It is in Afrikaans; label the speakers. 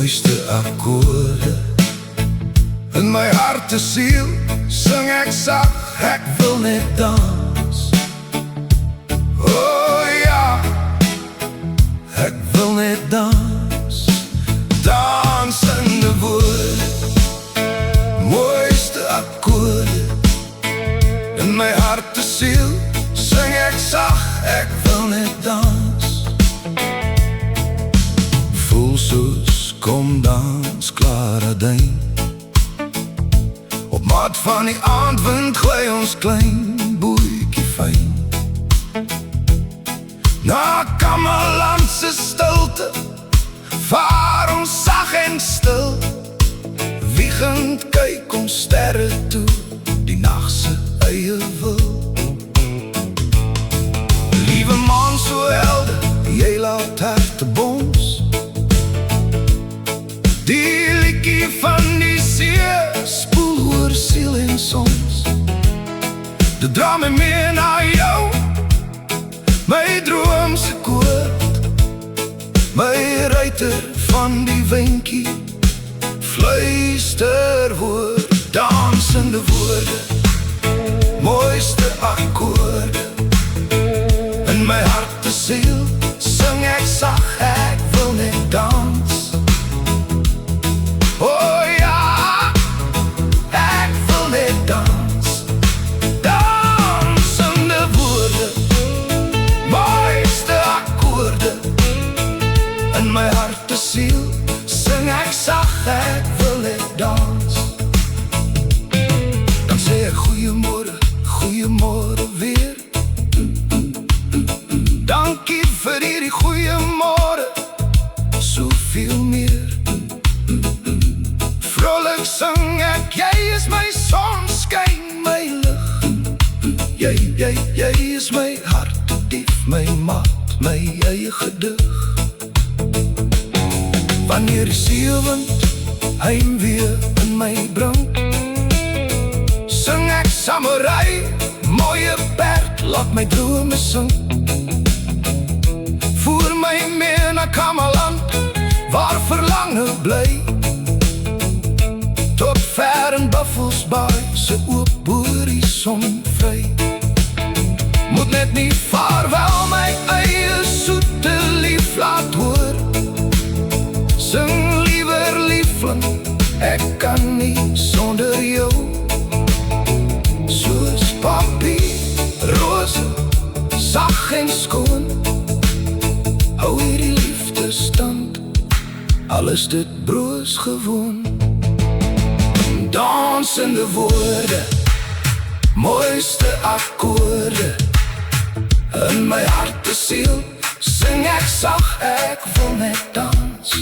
Speaker 1: mooiste akkoorde. In my hart en siel sing ek sag, ek wil net dans. Oh ja, ek wil net dans. Dansende woorde, mooiste akkoorde. In my hart en siel sing ek sag, ek wil net dans. Voel soos kom dans Klaradyn. Op maat van die aandwind gooi ons klein boetjie fyn. Na Kamelandse stilte vaar ons sag en stil. Wiegend kyk ons sterre toe, die nachtse eie wil. Liewe man so helder, jy laat harte bons. Die liedjie van die see spoel oor siel en soms. Dit dra my mee na jou, my droomse koord. My ruiter van die windjie, fluister woord. Dansende woorde, mooiste akkoorde. In my hart en siel sing ek sag, ek wil net dans. Oh ja, ek wil net dans. Dansende woorde, mooiste akkoorde. In my hart en siel sing ek sag, ek wil net dans. Dan sê ek goeiemôre, goeiemôre weer. Dankie vir hierdie goeiemôre, soveel meer. Vrolik sing ek, jy is my sonskyn, my lig. Jy is my hartedief, my maat, my eie gedig. Wanneer die seewind heimwee in my bring, sing ek samurai, mooie perd, laat my drome sing. Voer my mee na Kameland, waar verlange bly. Tot ver in Buffelsbaai, se oop horison vry. Moet net nie vaarwel my eie soete lief laat hoor. Sing liewer liefling, ek kan nie sonder jou. Soos papier, rose, sag en skoon, hou hierdie liefde stand, al is dit broos gewoon. Dansende woorde, mooiste akkoorde. In my hart en siel sing ek sag, ek wil net dans.